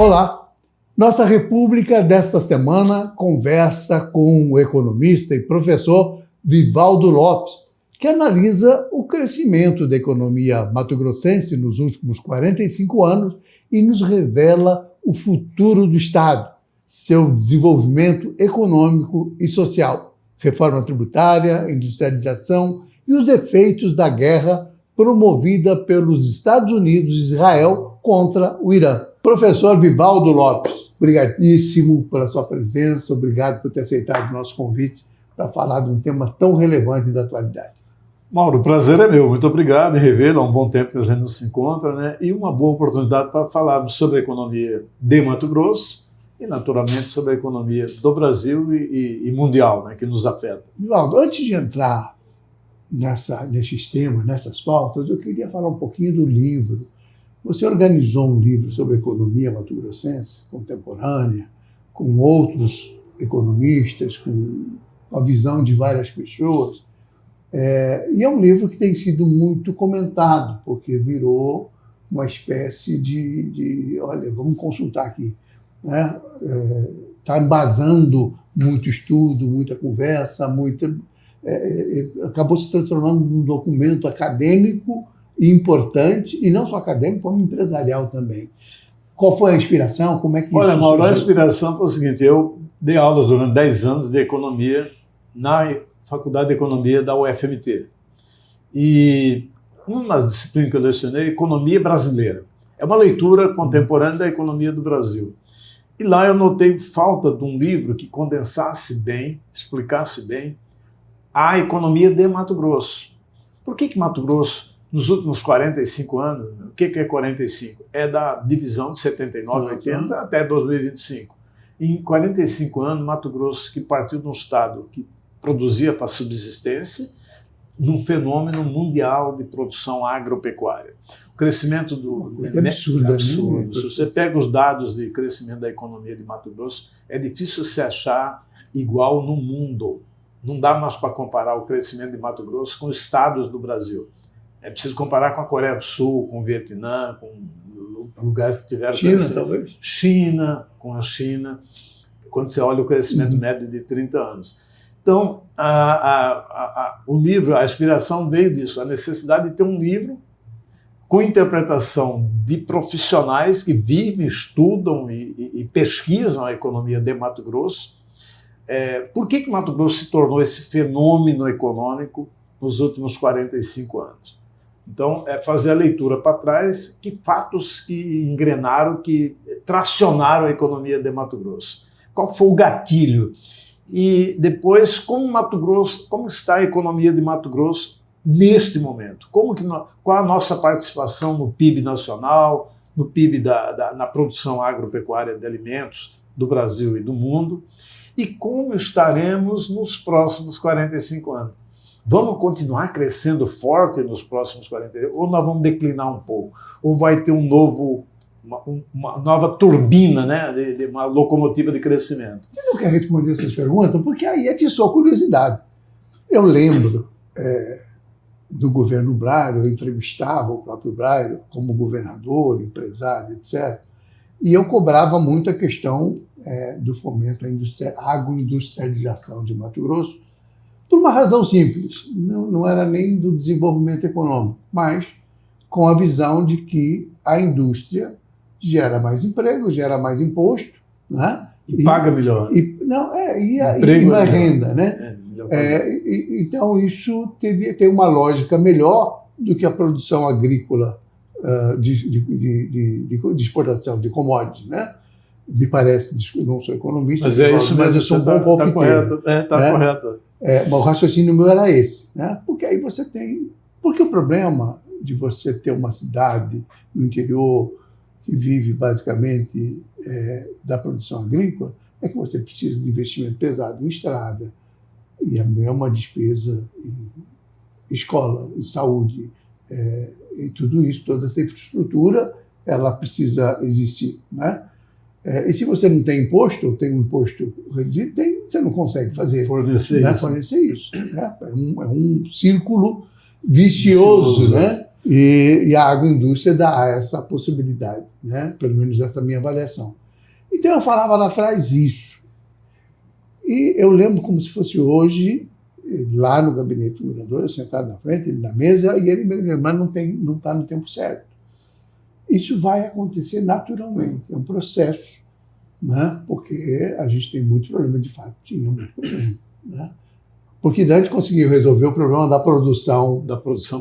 Olá! Nossa República desta semana conversa com o economista e professor Vivaldo Lopes, que analisa o crescimento da economia mato-grossense nos últimos 45 anos e nos revela o futuro do Estado, seu desenvolvimento econômico e social, reforma tributária, industrialização e os efeitos da guerra promovida pelos Estados Unidos e Israel contra o Irã. Professor Vivaldo Lopes, obrigadíssimo pela sua presença, obrigado por ter aceitado o nosso convite para falar de um tema tão relevante da atualidade. Mauro, o prazer é meu, muito obrigado em revê-lo, há um bom tempo que a gente não se encontra, né? E uma boa oportunidade para falarmos sobre a economia de Mato Grosso e, naturalmente, sobre a economia do Brasil e mundial, né, que nos afeta. Vivaldo, antes de entrar nesses temas, nessas pautas, eu queria falar um pouquinho do livro. Você organizou um livro sobre a economia mato-grossense contemporânea, com outros economistas, com a visão de várias pessoas. E é um livro que tem sido muito comentado, porque virou uma espécie olha, vamos consultar aqui, né? Está embasando muito estudo, muita conversa, acabou se transformando num documento acadêmico e importante, e não só acadêmico, como empresarial também. Qual foi a inspiração? Como é que Olha, isso Mauro, a surgiu? inspiração foi o seguinte: eu dei aulas durante 10 anos de economia na Faculdade de Economia da UFMT. E uma das disciplinas que eu lecionei é Economia Brasileira. É uma leitura contemporânea da economia do Brasil. E lá eu notei falta de um livro que condensasse bem, explicasse bem a economia de Mato Grosso. Por que Mato Grosso, nos últimos 45 anos, o que é 45? É da divisão de 79, 80 até 2025. Em 45 anos, Mato Grosso, que partiu de um estado que produzia para subsistência, num fenômeno mundial de produção agropecuária. O crescimento é absurdo. Absurdo. Se você pega os dados de crescimento da economia de Mato Grosso, é difícil se achar igual no mundo. Não dá mais para comparar o crescimento de Mato Grosso com os estados do Brasil. É preciso comparar com a Coreia do Sul, com o Vietnã, com lugares que tiveram China, talvez. China, com a China, quando você olha o crescimento médio de 30 anos. Então, o livro, a inspiração veio disso, a necessidade de ter um livro com interpretação de profissionais que vivem, estudam e pesquisam a economia de Mato Grosso. Por que Mato Grosso se tornou esse fenômeno econômico nos últimos 45 anos? Então, é fazer a leitura para trás, que fatos que engrenaram, que tracionaram a economia de Mato Grosso. Qual foi o gatilho? E depois, como está a economia de Mato Grosso neste momento? Qual a nossa participação no PIB nacional, no PIB na produção agropecuária de alimentos do Brasil e do mundo? E como estaremos nos próximos 45 anos? Vamos continuar crescendo forte nos próximos 40 anos? Ou nós vamos declinar um pouco? Ou vai ter uma nova turbina, né, de uma locomotiva de crescimento? Você não quer responder essas perguntas? Porque aí é só curiosidade. Eu lembro do governo Braille, eu entrevistava o próprio Braille como governador, empresário, etc. E eu cobrava muito a questão do fomento à agroindustrialização de Mato Grosso, por uma razão simples. Não era nem do desenvolvimento econômico, mas com a visão de que a indústria gera mais emprego, gera mais imposto, né? E paga melhor. E mais renda, né? Então, isso tem uma lógica melhor do que a produção agrícola de exportação de commodities, né? Me parece, não sou economista, mas é isso, mas eu sou um bom palpiteiro. Está correto. Mas o raciocínio meu era esse, né? Porque aí você tem... Porque o problema de você ter uma cidade no interior que vive basicamente da produção agrícola é que você precisa de investimento pesado em estrada, e é uma despesa em escola, em saúde, e tudo isso, toda essa infraestrutura, ela precisa existir, né? E se você não tem imposto, ou tem um imposto reduzido, você não consegue fornecer isso. Né? É um círculo vicioso, né? E a agroindústria dá essa possibilidade, né? Pelo menos essa é a minha avaliação. Então eu falava lá atrás isso. E eu lembro como se fosse hoje, lá no gabinete do governador, eu sentado na frente, ele na mesa, e ele me dizendo, mas não está no tempo certo. Isso vai acontecer naturalmente, é um processo, né? Porque a gente tem muito problema, de fato, tinha muito problema, né? Porque Dante conseguiu resolver o problema da produção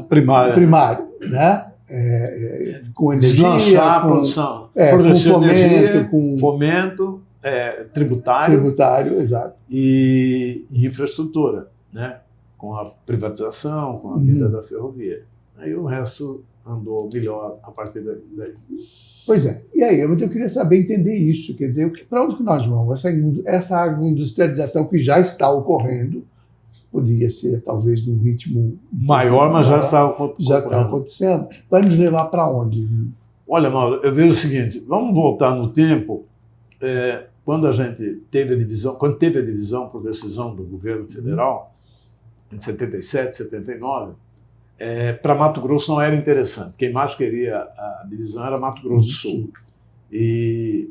primária, né? Com energia, deslanchar a com produção, com fomento tributário, exato, e infraestrutura, né? Com a privatização, com a vinda da ferrovia. Aí o resto andou melhor a partir daí. Pois é. E aí, eu queria saber, entender isso. Quer dizer, para onde que nós vamos? Essa agroindustrialização que já está ocorrendo, poderia ser talvez num ritmo maior, mas já está acontecendo. Vai nos levar para onde? Olha, Mauro, eu vejo o seguinte, vamos voltar no tempo, quando a gente teve a divisão por decisão do governo federal, em 77, 79, para Mato Grosso não era interessante. Quem mais queria a divisão era Mato Grosso do Sul. E,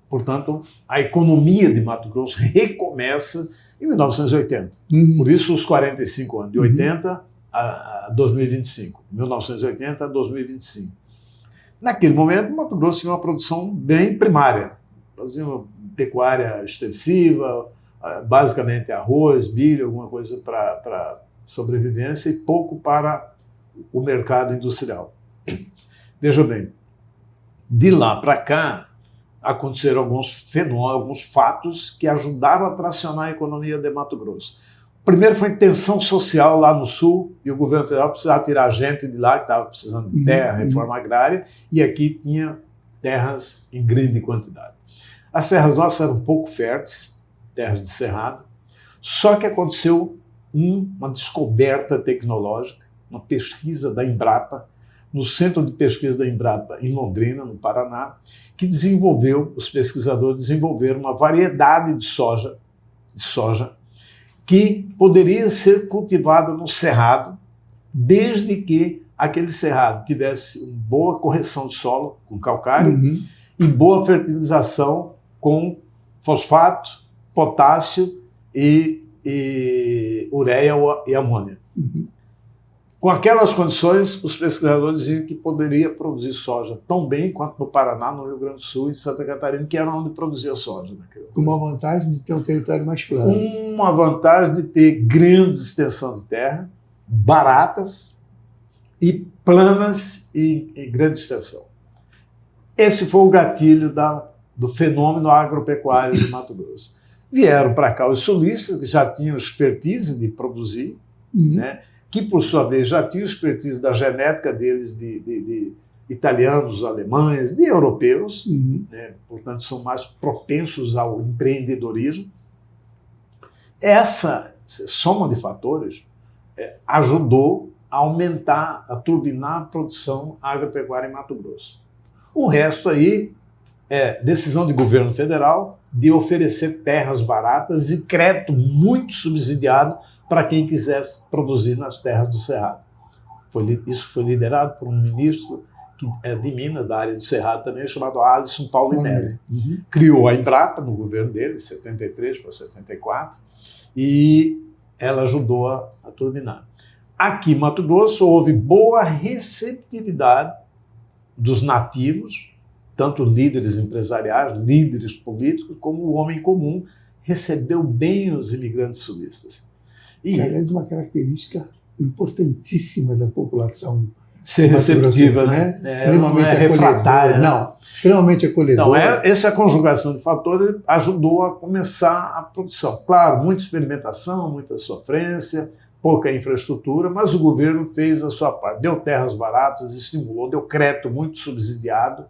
portanto, a economia de Mato Grosso recomeça em 1980. Por isso, os 45 anos, de 80 a 2025. 1980 a 2025. Naquele momento, Mato Grosso tinha uma produção bem primária. Fazia uma pecuária extensiva, basicamente arroz, milho, alguma coisa para sobrevivência e pouco para o mercado industrial. Veja bem, de lá para cá, aconteceram alguns fenômenos, alguns fatos que ajudaram a tracionar a economia de Mato Grosso. O primeiro foi tensão social lá no sul, e o governo federal precisava tirar gente de lá, que estava precisando de terra, reforma agrária, e aqui tinha terras em grande quantidade. As terras nossas eram um pouco férteis, terras de cerrado, só que aconteceu uma descoberta tecnológica, uma pesquisa da Embrapa, no Centro de Pesquisa da Embrapa, em Londrina, no Paraná, que os pesquisadores desenvolveram uma variedade de soja que poderia ser cultivada no cerrado, desde que aquele cerrado tivesse uma boa correção de solo, com calcário, e boa fertilização com fosfato, potássio e ureia e amônia. Com aquelas condições, os pesquisadores diziam que poderia produzir soja tão bem quanto no Paraná, no Rio Grande do Sul e Santa Catarina, que era onde produzia soja. Com uma vantagem de ter um território mais plano. Uma vantagem de ter grandes extensões de terra, baratas e planas e grande extensão. Esse foi o gatilho do fenômeno agropecuário de Mato Grosso. Vieram para cá os sulistas, que já tinham expertise de produzir, né? Que, por sua vez, já tinham expertise da genética deles, de italianos, alemães, de europeus, né? Portanto, são mais propensos ao empreendedorismo. Essa soma de fatores ajudou a aumentar, a turbinar a produção agropecuária em Mato Grosso. O resto aí é decisão de governo federal de oferecer terras baratas e crédito muito subsidiado para quem quisesse produzir nas terras do Cerrado. Isso foi liderado por um ministro que é de Minas, da área do Cerrado também, chamado Alisson Paulinelli. Criou a Embrapa no governo dele, de 73 para 74, e ela ajudou a turbinar. Aqui em Mato Grosso houve boa receptividade dos nativos, tanto líderes empresariais, líderes políticos, como o homem comum, recebeu bem os imigrantes sulistas. E é uma característica importantíssima da população. Ser receptiva, né? Extremamente refratária. Não, extremamente acolhedora. Então, essa conjugação de fatores ajudou a começar a produção. Claro, muita experimentação, muita sofrência, pouca infraestrutura, mas o governo fez a sua parte. Deu terras baratas, estimulou, deu crédito muito subsidiado,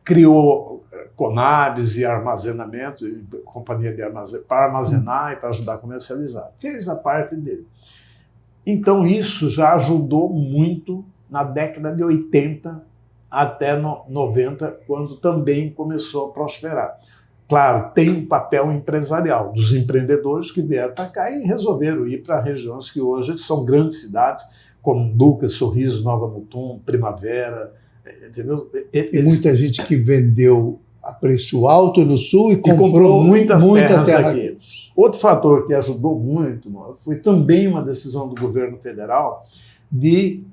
criou Conabs e armazenamento, companhia de para armazenar e para ajudar a comercializar. Fez a parte dele. Então isso já ajudou muito na década de 80 até 90, quando também começou a prosperar. Claro, tem um papel empresarial dos empreendedores que vieram para cá e resolveram ir para regiões que hoje são grandes cidades, como Duca, Sorriso, Nova Mutum, Primavera, entendeu? E muita gente que vendeu a preço alto no Sul e comprou muita terra aqui. Outro fator que ajudou muito foi também uma decisão do governo federal de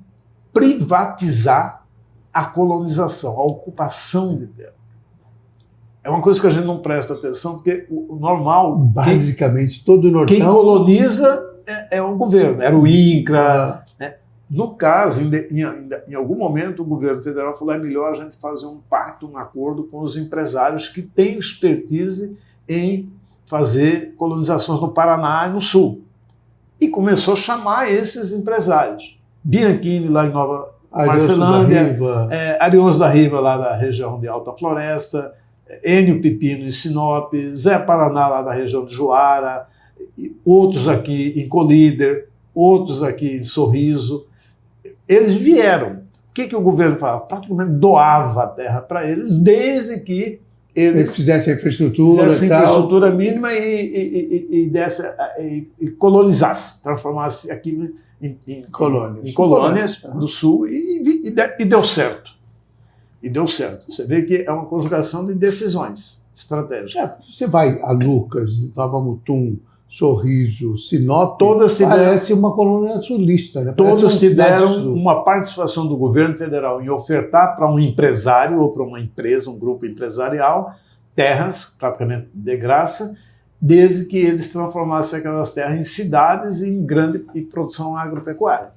privatizar a colonização, a ocupação de terra. É uma coisa que a gente não presta atenção, porque o normal... Basicamente, todo o Nortão... Quem coloniza é o governo, era o INCRA. Né? No caso, em algum momento, o governo federal falou: é melhor a gente fazer um pacto, um acordo com os empresários que têm expertise em fazer colonizações no Paraná e no Sul. E começou a chamar esses empresários. Bianchini, lá em Nova Marcelândia, Ariões da Riva, lá da região de Alta Floresta, Enio Pipino em Sinop, Zé Paraná, lá da região de Juara, outros aqui em Colíder, outros aqui em Sorriso. Eles vieram. O que o governo falava? Praticamente doava a terra para eles, desde que eles fizessem a infraestrutura mínima e colonizasse, transformasse aquilo em colônias do Sul e deu certo. E deu certo. Você vê que é uma conjugação de decisões estratégicas. Você vai a Lucas, Nova Mutum, Sorriso, Sinop, parece uma colônia sulista. Né? Todos tiveram uma participação do governo federal em ofertar para um empresário ou para uma empresa, um grupo empresarial, terras, praticamente de graça, desde que eles transformassem aquelas terras em cidades e em grande produção agropecuária.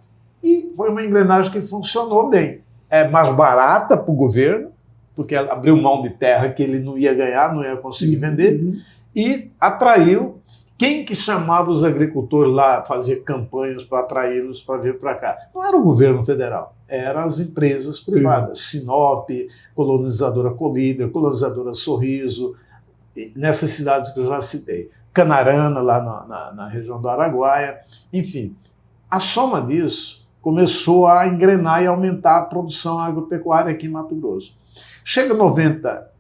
E foi uma engrenagem que funcionou bem. É mais barata para o governo, porque ela abriu mão de terra que ele não ia ganhar, não ia conseguir vender, e atraiu quem que chamava os agricultores lá, fazia campanhas para atraí-los para vir para cá. Não era o governo federal, eram as empresas privadas. Sinop, colonizadora Colíder, colonizadora Sorriso, nessas cidades que eu já citei. Canarana, lá na região do Araguaia, enfim. A soma disso começou a engrenar e aumentar a produção agropecuária aqui em Mato Grosso. Chega 90,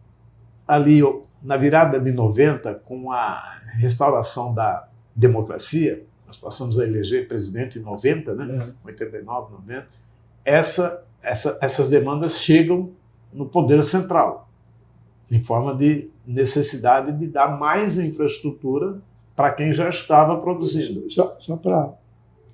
ali na virada de 90, com a restauração da democracia, nós passamos a eleger presidente em 90, né? 89, 90, essas demandas chegam no poder central, em forma de necessidade de dar mais infraestrutura para quem já estava produzindo. Só para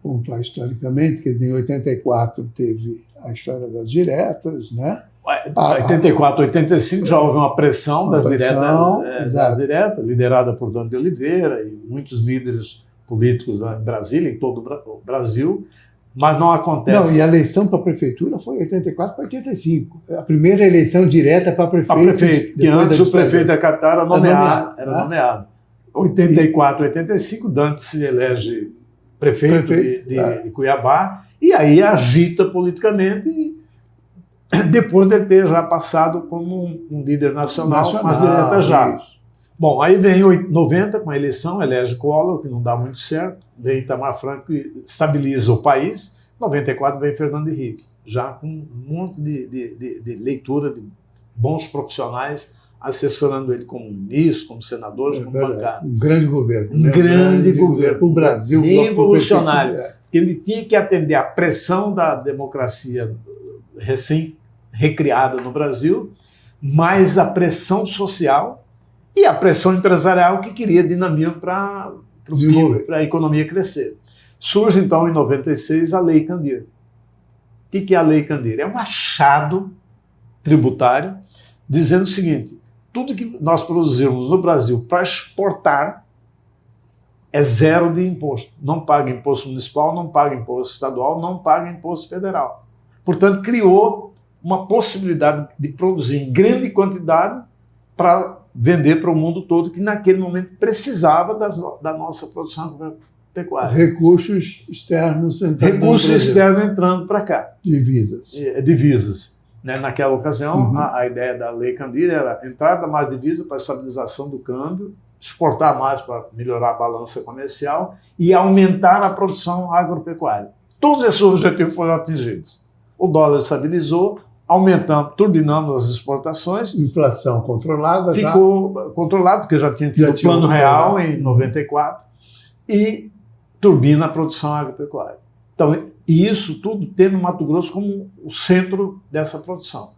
pontuar historicamente, que em 84 teve a história das diretas, né? 84, 85 já houve uma pressão das diretas, liderada por Dante de Oliveira e muitos líderes políticos em Brasília, em todo o Brasil, mas não acontece. Não, e a eleição para a prefeitura foi 84 para 85. A primeira eleição direta para prefeito. Que antes o prefeito da capital era nomeado. 84, 85, Dante se elege prefeito de Cuiabá, e aí agita politicamente, depois de ter já passado como um líder nacional, mas direta já. Isso. Bom, aí vem 90 com a eleição, elege Collor, que não dá muito certo, vem Itamar Franco e estabiliza o país, 94 vem Fernando Henrique, já com um monte de leitura de bons profissionais, assessorando ele como ministro, como senador, como bancário. Um grande governo. Um grande governo. O Brasil. Revolucionário. Ele tinha que atender à pressão da democracia recém-recriada no Brasil, mais a pressão social e a pressão empresarial que queria dinamismo para a economia crescer. Surge, então, em 96, a Lei Candir. O que é a Lei Candir? É um achado tributário dizendo o seguinte: tudo que nós produzimos no Brasil para exportar é zero de imposto. Não paga imposto municipal, não paga imposto estadual, não paga imposto federal. Portanto, criou uma possibilidade de produzir em grande quantidade para vender para o mundo todo, que naquele momento precisava da nossa produção pecuária. Recursos externos entrando para cá. Divisas. Né? Naquela ocasião, a ideia da Lei Candir era entrada mais divisa para a estabilização do câmbio, exportar mais para melhorar a balança comercial e aumentar a produção agropecuária. Todos esses objetivos foram atingidos. O dólar estabilizou, aumentamos, turbinamos as exportações. Inflação controlada. Ficou controlado, porque já tinha tido o Plano Real em 94, e turbina a produção agropecuária. Então, e isso tudo tendo Mato Grosso como o centro dessa produção.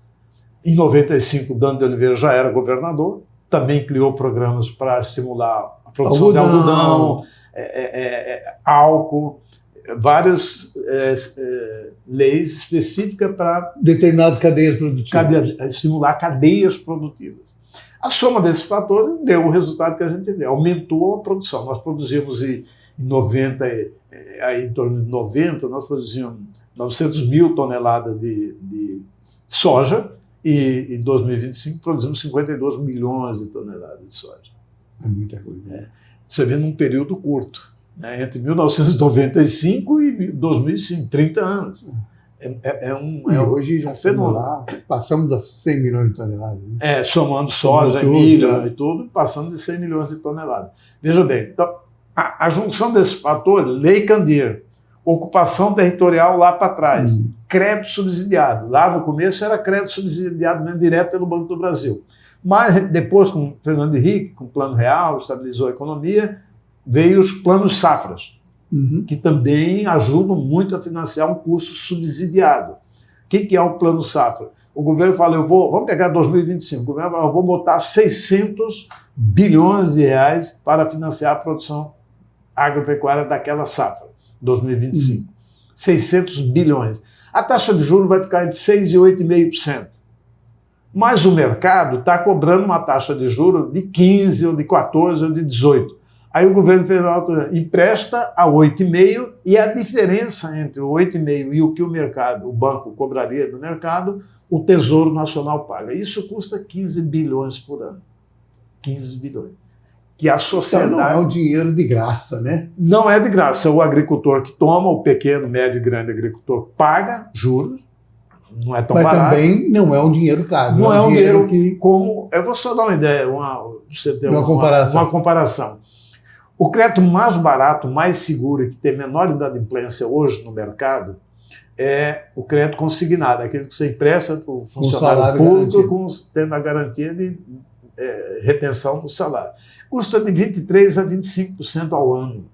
Em 95, Dante de Oliveira já era governador, também criou programas para estimular a produção de algodão, álcool, várias leis específicas para determinadas cadeias produtivas. Estimular cadeias produtivas. A soma desses fatores deu o resultado que a gente vê, aumentou a produção. Nós produzimos em 90, aí em torno de 90, nós produzíamos 900 mil toneladas de soja, e em 2025 produzimos 52 milhões de toneladas de soja. É muita coisa. Você vê num período curto, né? Entre 1995 e 2005, 30 anos. Hoje já lá, passamos das 100 milhões de toneladas. Né? Somando soja, milho e tudo, passando de 100 milhões de toneladas. Veja bem, então, a junção desses fatores, Lei Candir, ocupação territorial lá para trás, crédito subsidiado. Lá no começo era crédito subsidiado mesmo, direto pelo Banco do Brasil. Mas depois, com o Fernando Henrique, com o Plano Real, estabilizou a economia, veio os planos safras, que também ajudam muito a financiar um curso subsidiado. O que é o plano safra? O governo fala, vamos pegar 2025, o governo fala, eu vou botar 600 bilhões de reais para financiar a produção agropecuária daquela safra, 2025. 600 bilhões. A taxa de juros vai ficar entre 6% e 8,5%. Mas o mercado está cobrando uma taxa de juros de 15%, ou de 14%, ou de 18%. Aí o governo federal empresta a 8,5% e a diferença entre o 8,5% e o que o banco cobraria do mercado, o Tesouro Nacional paga. Isso custa 15 bilhões por ano. 15 bilhões. Que a sociedade... Então não é um dinheiro de graça, né? Não é de graça. O agricultor que toma, o pequeno, médio e grande agricultor, paga juros. Não é tão barato. Mas também não é um dinheiro caro. Não é um dinheiro que... como... Eu vou só dar uma ideia, você ter uma comparação. O crédito mais barato, mais seguro e que tem menor inadimplência hoje no mercado é o crédito consignado, aquele que você empresta para o funcionário público tendo a garantia de retenção do salário. Custa de 23% a 25% ao ano.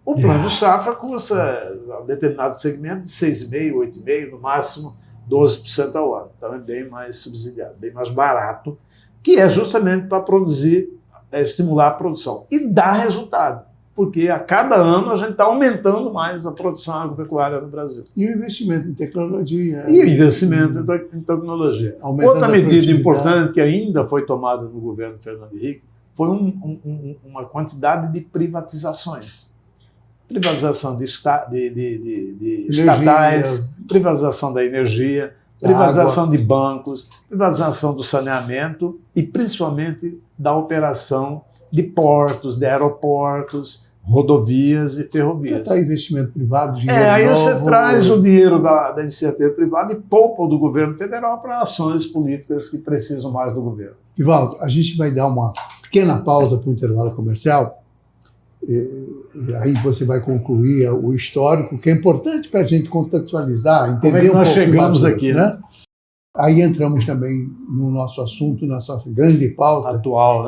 O plano safra custa, a determinado segmento, de 6,5%, 8,5%, no máximo 12% ao ano. Então é bem mais subsidiado, bem mais barato, que é justamente para estimular a produção. E dá resultado, porque a cada ano a gente está aumentando mais a produção agropecuária no Brasil. E o investimento em tecnologia. E o investimento em tecnologia. Outra medida importante que ainda foi tomada no governo Fernando Henrique foi uma quantidade de privatizações. Privatização de estatais, privatização da energia, privatização de bancos, privatização do saneamento e principalmente da operação de portos, de aeroportos, rodovias e ferrovias. Está investimento privado, dinheiro aí novo, você traz o dinheiro da iniciativa privada e poupa do governo federal para ações políticas que precisam mais do governo. Vivaldo, a gente vai dar uma pequena pausa para o intervalo comercial. E aí você vai concluir o histórico, que é importante para a gente contextualizar, entender como é que nós chegamos aqui, né? Aí entramos também no nosso assunto, na nossa grande pauta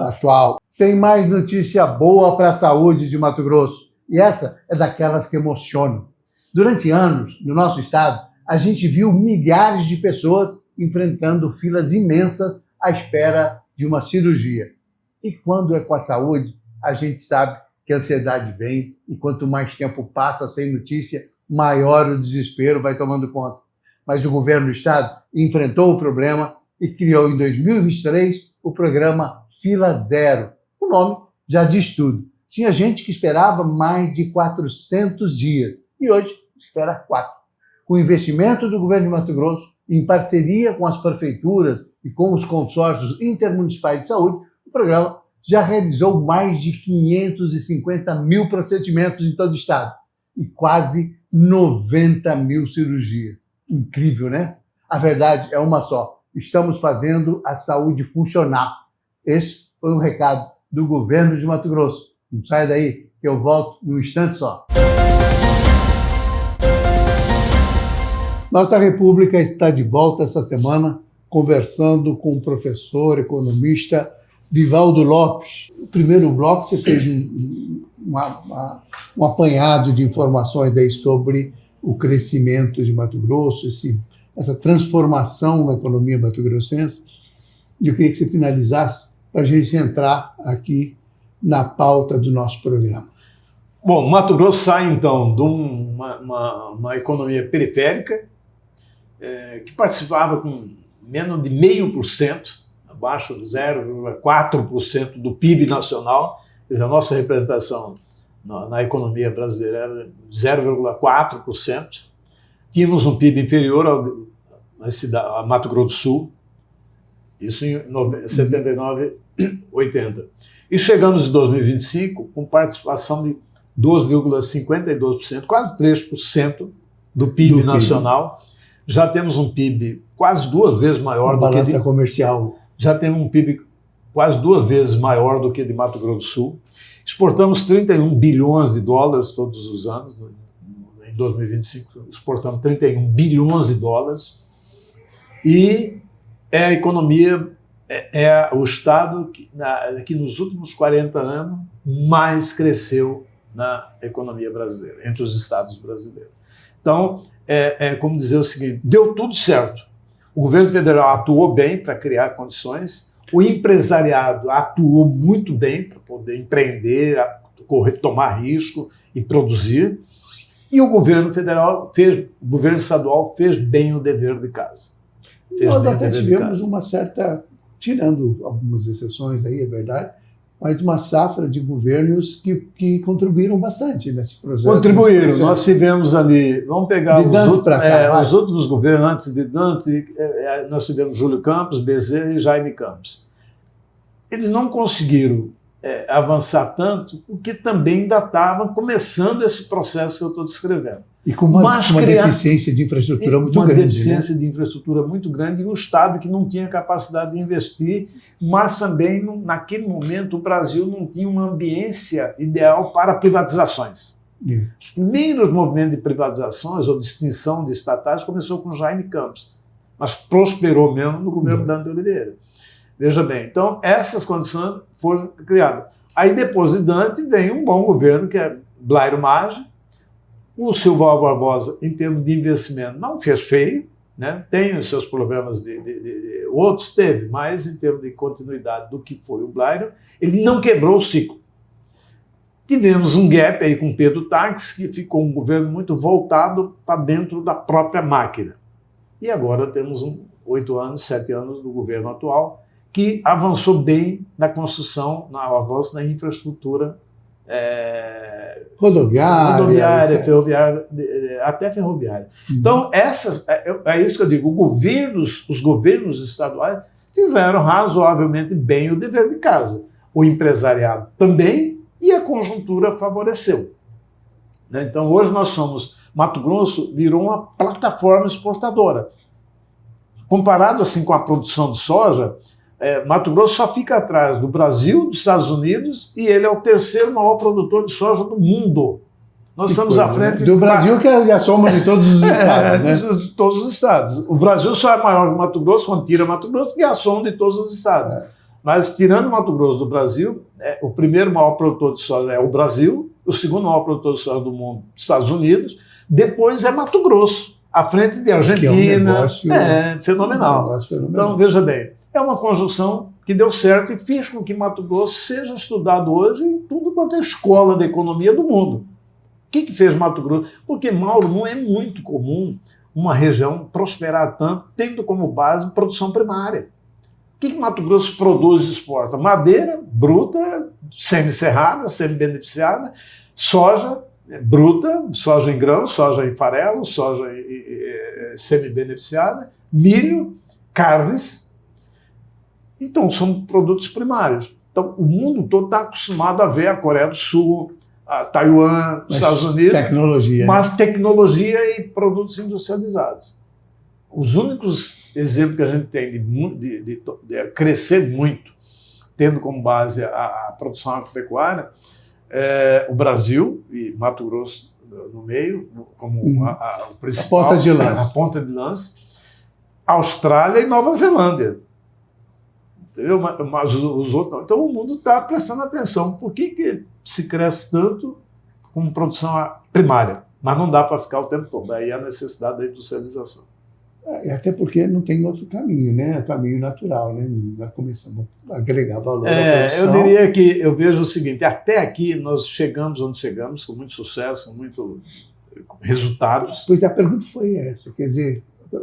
atual. Tem mais notícia boa para a saúde de Mato Grosso. E essa é daquelas que emocionam. Durante anos, no nosso estado, a gente viu milhares de pessoas enfrentando filas imensas à espera de uma cirurgia. E quando é com a saúde, a gente sabe que a ansiedade vem e quanto mais tempo passa sem notícia, maior o desespero vai tomando conta. Mas o governo do estado enfrentou o problema e criou em 2023 o programa Fila Zero. O nome já diz tudo. Tinha gente que esperava mais de 400 dias e hoje espera 4. Com o investimento do governo de Mato Grosso, em parceria com as prefeituras e com os consórcios intermunicipais de saúde, o programa já realizou mais de 550 mil procedimentos em todo o estado e quase 90 mil cirurgias. Incrível, né? A verdade é uma só. Estamos fazendo a saúde funcionar. Esse foi um recado do governo de Mato Grosso. Não saia daí, que eu volto num instante só. Nossa República está de volta essa semana, conversando com o professor, economista Vivaldo Lopes. No primeiro bloco você fez um apanhado de informações daí sobre o crescimento de Mato Grosso, essa transformação na economia mato-grossense. E eu queria que você finalizasse para a gente entrar aqui na pauta do nosso programa. Bom, Mato Grosso sai, então, de uma economia periférica, que participava com menos de 0,5%, abaixo de 0,4% do PIB nacional. Quer dizer, a nossa representação na economia brasileira era 0,4%. Tínhamos um PIB inferior a Mato Grosso do Sul, isso em 79, 80. E chegamos em 2025 com participação de 2,52%, quase 3% do PIB nacional. Já temos um PIB quase 2 vezes maior do que balança comercial. Já temos um PIB quase 2 vezes maior do que de Mato Grosso do Sul. Exportamos 31 bilhões de dólares todos os anos. Em 2025, exportamos 31 bilhões de dólares. E a economia, o Estado que nos últimos 40 anos mais cresceu na economia brasileira, entre os estados brasileiros. Então, como dizer o seguinte, deu tudo certo. O governo federal atuou bem para criar condições, o empresariado atuou muito bem para poder empreender, tomar risco e produzir, e o governo estadual fez bem o dever de casa. Nós até tivemos uma certa, tirando algumas exceções aí, é verdade, mas uma safra de governos que contribuíram bastante nesse projeto. Contribuíram. Nós tivemos ali, vamos pegar os últimos governos antes de Dante, nós tivemos Júlio Campos, Bezerra e Jaime Campos. Eles não conseguiram avançar tanto, porque também ainda estava começando esse processo que eu estou descrevendo. E com uma deficiência de infraestrutura muito grande. Uma deficiência de infraestrutura muito grande e um Estado que não tinha capacidade de investir, mas também, naquele momento, o Brasil não tinha uma ambiência ideal para privatizações. Os primeiros movimentos de privatizações ou de extinção de estatais começou com Jaime Campos, mas prosperou mesmo no governo Dante de Oliveira. Veja bem, então essas condições foram criadas. Aí depois de Dante vem um bom governo, que é Blairo Maggi. O Silval Barbosa, em termos de investimento, não fez feio, né? Tem os seus problemas outros teve, mas em termos de continuidade do que foi o Blairo, ele não quebrou o ciclo. Tivemos um gap aí com Pedro Taques, que ficou um governo muito voltado para dentro da própria máquina. E agora temos 7 anos do governo atual, que avançou bem na construção, no avanço na infraestrutura rodoviária, ferroviária, até ferroviária. Então, é isso que eu digo, os governos estaduais fizeram razoavelmente bem o dever de casa. O empresariado também, e a conjuntura favoreceu. Então, hoje Mato Grosso virou uma plataforma exportadora. Comparado assim com a produção de soja, Mato Grosso só fica atrás do Brasil, dos Estados Unidos, e ele é o 3º maior produtor de soja do mundo. Nós estamos à frente... Do Brasil, que é a soma de todos os estados, né? De todos os estados. O Brasil só é maior que Mato Grosso, quando tira Mato Grosso, que é a soma de todos os estados. Mas, tirando Mato Grosso do Brasil, o primeiro maior produtor de soja é o Brasil, o segundo maior produtor de soja do mundo, os Estados Unidos, depois é Mato Grosso, à frente de Argentina. Que é um negócio, fenomenal. Então, veja bem, é uma conjunção que deu certo e fez com que Mato Grosso seja estudado hoje em tudo quanto é escola de economia do mundo. O que fez Mato Grosso? Porque, Mauro, não é muito comum uma região prosperar tanto, tendo como base produção primária. O que Mato Grosso produz e exporta? Madeira bruta, semi-serrada, semi-beneficiada, soja bruta, soja em grão, soja em farelo, soja semi-beneficiada, milho, carnes. Então, são produtos primários. Então, o mundo todo está acostumado a ver a Coreia do Sul, a Taiwan, os Estados Unidos. Tecnologia. Mas tecnologia e produtos industrializados. Os únicos exemplos que a gente tem de crescer muito, tendo como base a produção agropecuária, é o Brasil e Mato Grosso no meio, como o principal. A ponta de lança. A ponta de lança. Austrália e Nova Zelândia. entendeu? Mas os outros não. Então o mundo está prestando atenção. Por que se cresce tanto com produção primária? Mas não dá para ficar o tempo todo. Aí a necessidade da industrialização. Até porque não tem outro caminho, né? O caminho natural, né? Nós começamos a agregar valor à produção. Eu diria que eu vejo o seguinte, até aqui nós chegamos onde chegamos, com muito sucesso, com muitos resultados. Pois a pergunta foi essa, quer dizer,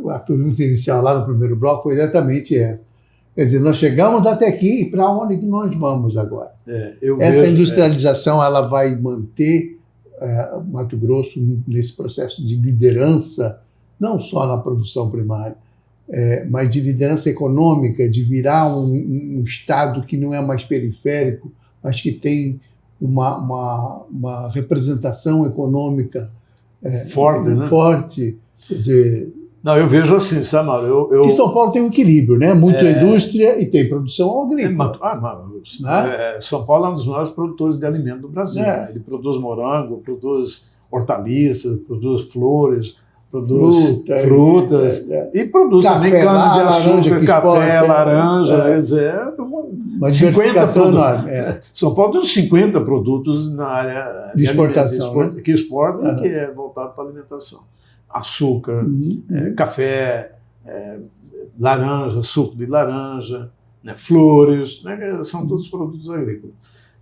a pergunta inicial lá no primeiro bloco foi exatamente essa. Quer dizer, nós chegamos até aqui e para onde que nós vamos agora? Essa industrialização ela vai manter Mato Grosso nesse processo de liderança, não só na produção primária, mas de liderança econômica, de virar um estado que não é mais periférico, mas que tem uma representação econômica forte, né? Forte. Quer dizer, não, eu vejo assim, sabe, Mauro? Que São Paulo tem um equilíbrio, né? Muita indústria e tem produção agrícola. São Paulo é um dos maiores produtores de alimento do Brasil. Ele produz morango, produz hortaliças, produz flores, produz frutas e produz também cana-de-açúcar, café, laranja. Mas 50 produtos. São Paulo tem uns 50 produtos na área de exportação, né? Que exportam e que é voltado para a alimentação. Açúcar, café, laranja, suco de laranja, né, flores, né, são todos produtos agrícolas.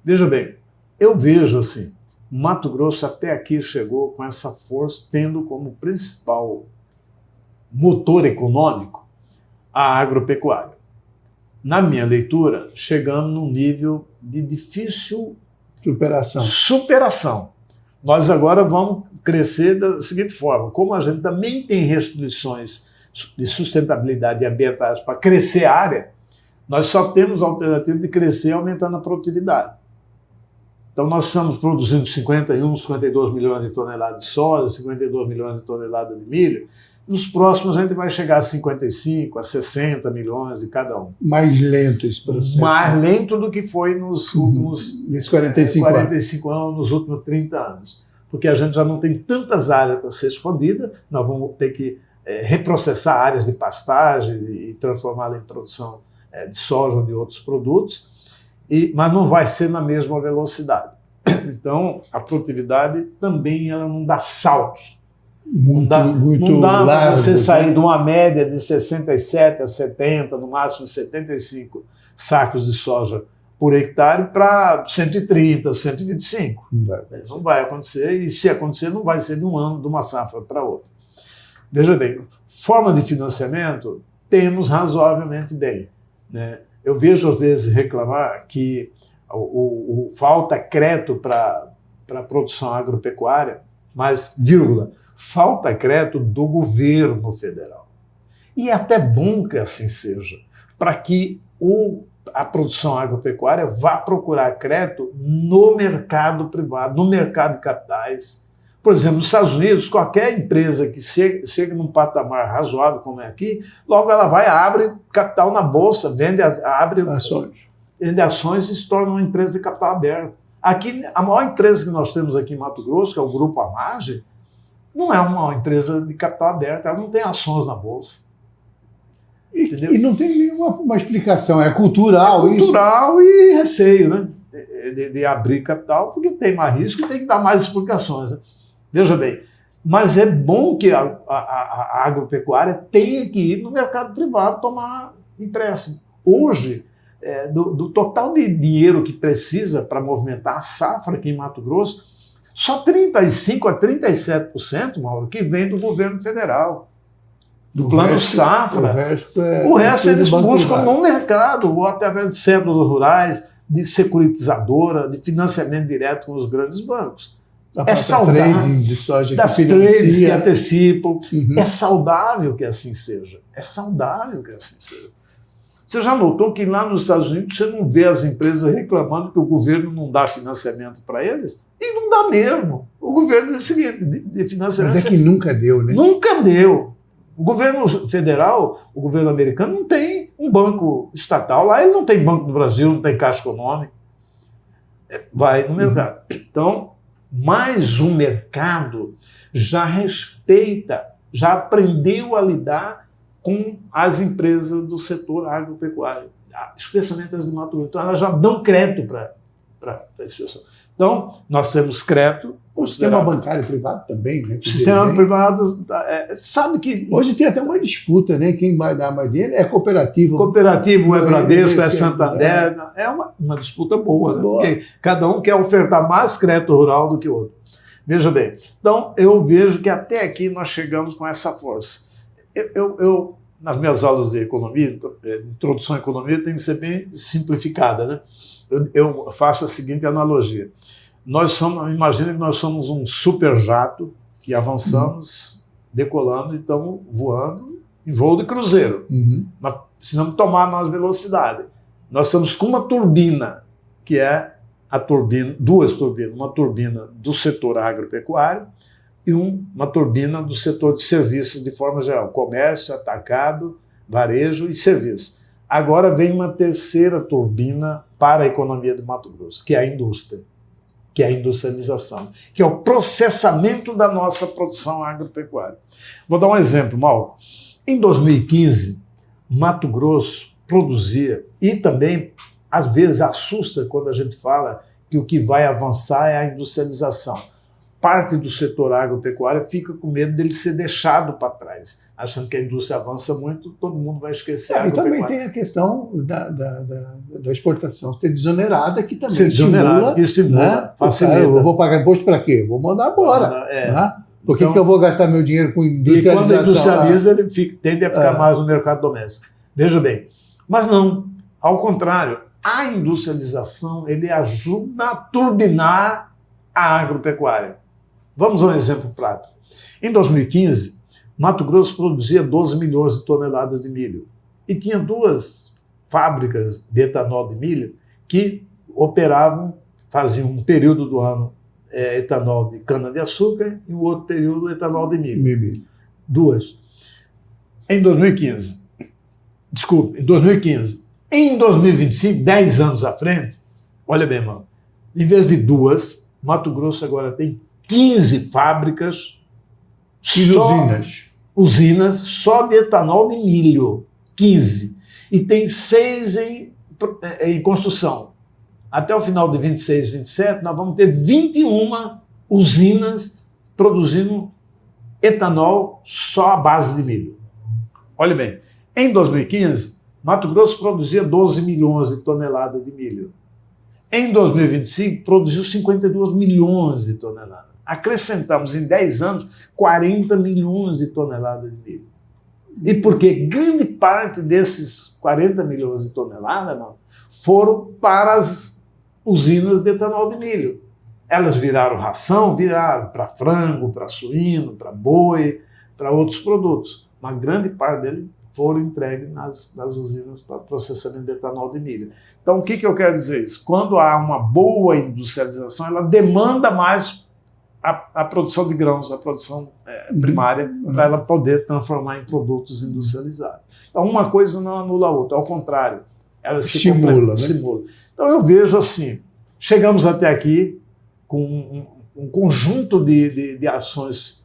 Veja bem, eu vejo assim, Mato Grosso até aqui chegou com essa força, tendo como principal motor econômico a agropecuária. Na minha leitura, chegamos num nível de difícil superação. Nós agora vamos crescer da seguinte forma, como a gente também tem restrições de sustentabilidade ambientais para crescer a área, nós só temos a alternativa de crescer aumentando a produtividade. Então nós estamos produzindo 52 milhões de toneladas de soja, 52 milhões de toneladas de milho, nos próximos a gente vai chegar a 55, a 60 milhões de cada um. Mais lento esse processo. Mais lento do que foi nos últimos 45 anos, nos últimos 30 anos. Porque a gente já não tem tantas áreas para ser expandida, nós vamos ter que reprocessar áreas de pastagem e transformá-la em produção de soja ou de outros produtos, mas não vai ser na mesma velocidade. Então, a produtividade também ela não dá saltos. Não dá para você sair de uma média de 67 a 70, no máximo 75 sacos de soja por hectare para 130, 125. Não vai acontecer, e se acontecer, não vai ser de um ano, de uma safra para outra. Veja bem, forma de financiamento, temos razoavelmente bem, né? Eu vejo às vezes reclamar que falta crédito para a produção agropecuária, mas, vírgula, falta crédito do governo federal. E é até bom que assim seja, para que a produção agropecuária vá procurar crédito no mercado privado, no mercado de capitais. Por exemplo, nos Estados Unidos, qualquer empresa que chegue num patamar razoável como é aqui, logo ela vai, abre capital na bolsa, abre ações e se torna uma empresa de capital aberto. Aqui, a maior empresa que nós temos aqui em Mato Grosso, que é o Grupo Amage, não é uma empresa de capital aberto, ela não tem ações na bolsa. E não tem nenhuma explicação, é cultural isso? Cultural e receio, né? De abrir capital, porque tem mais risco e tem que dar mais explicações. Né? Veja bem, mas é bom que a agropecuária tenha que ir no mercado privado tomar empréstimo. Hoje, do total de dinheiro que precisa para movimentar a safra aqui em Mato Grosso, só 35% a 37%, Mauro, que vem do governo federal. Do plano safra. O resto eles buscam no mercado, ou através de cédulas rurais, de securitizadora, de financiamento direto com os grandes bancos. É saudável. Das trades que antecipam. É saudável que assim seja. É saudável que assim seja. Você já notou que lá nos Estados Unidos você não vê as empresas reclamando que o governo não dá financiamento para eles? E não dá mesmo. O governo diz o seguinte, de financiamento... Mas é que nunca deu, né? Nunca deu. O governo federal, o governo americano, não tem um banco estatal. Lá ele não tem Banco do Brasil, não tem Caixa Econômica. Vai no mercado. Então, mais um mercado já respeita, já aprendeu a lidar com as empresas do setor agropecuário. especialmente as de Mato Grosso. Então, elas já dão crédito para esse pessoal. Então, nós temos crédito. O sistema bancário privado também, né? O sistema privado, sabe que... Hoje tem até uma disputa, né? Quem vai dar mais dinheiro é a cooperativa. Cooperativo, é Bradesco, é Santander. É uma disputa boa, né? Porque cada um quer ofertar mais crédito rural do que o outro. Veja bem, então eu vejo que até aqui nós chegamos com essa força. Eu nas minhas aulas de economia, introdução à economia, tem que ser bem simplificada, né? Eu faço a seguinte analogia. Imagina que nós somos um superjato que avançamos, decolando e estamos voando em voo de cruzeiro. Nós precisamos tomar mais velocidade. Nós estamos com uma turbina, que é duas turbinas, uma turbina do setor agropecuário e uma turbina do setor de serviços de forma geral, comércio, atacado, varejo e serviço. Agora vem uma terceira turbina para a economia do Mato Grosso, que é a indústria, que é a industrialização, que é o processamento da nossa produção agropecuária. Vou dar um exemplo, Mauro. Em 2015, Mato Grosso produzia, e também, às vezes, assusta quando a gente fala que o que vai avançar é a industrialização. Parte do setor agropecuário fica com medo dele ser deixado para trás, achando que a indústria avança muito, todo mundo vai esquecer a agropecuária. E também tem a questão da exportação ser desonerada, que também estimula, né? Facilita. Eu vou pagar imposto para quê? Vou mandar embora. Né? Por que eu vou gastar meu dinheiro com industrialização? E quando industrializa, ele tende a ficar mais no mercado doméstico. Veja bem, mas não, ao contrário, a industrialização ele ajuda a turbinar a agropecuária. Vamos a um exemplo prático. Em 2015, Mato Grosso produzia 12 milhões de toneladas de milho e tinha 2 fábricas de etanol de milho que operavam, faziam um período do ano etanol de cana-de-açúcar e o outro período etanol de milho. 2. Em 2015. Desculpe, em 2015. Em 2025, 10 anos à frente, olha bem, mano, em vez de 2, Mato Grosso agora tem 15 fábricas, usinas só de etanol de milho, 15. E tem 6 em construção. Até o final de 26, 27, nós vamos ter 21 usinas produzindo etanol só à base de milho. Olha bem, em 2015, Mato Grosso produzia 12 milhões de toneladas de milho. Em 2025, produziu 52 milhões de toneladas. Acrescentamos em 10 anos 40 milhões de toneladas de milho. E porque grande parte desses 40 milhões de toneladas, mano, foram para as usinas de etanol de milho. Elas viraram ração, viraram para frango, para suíno, para boi, para outros produtos. Uma grande parte dele foram entregues nas usinas para processamento de etanol de milho. Então, o que eu quero dizer isso? Quando há uma boa industrialização, ela demanda mais a produção de grãos, a produção primária, para ela poder transformar em produtos industrializados. Então, uma coisa não anula a outra, ao contrário, ela se estimula. Então, eu vejo assim, chegamos até aqui com um conjunto de ações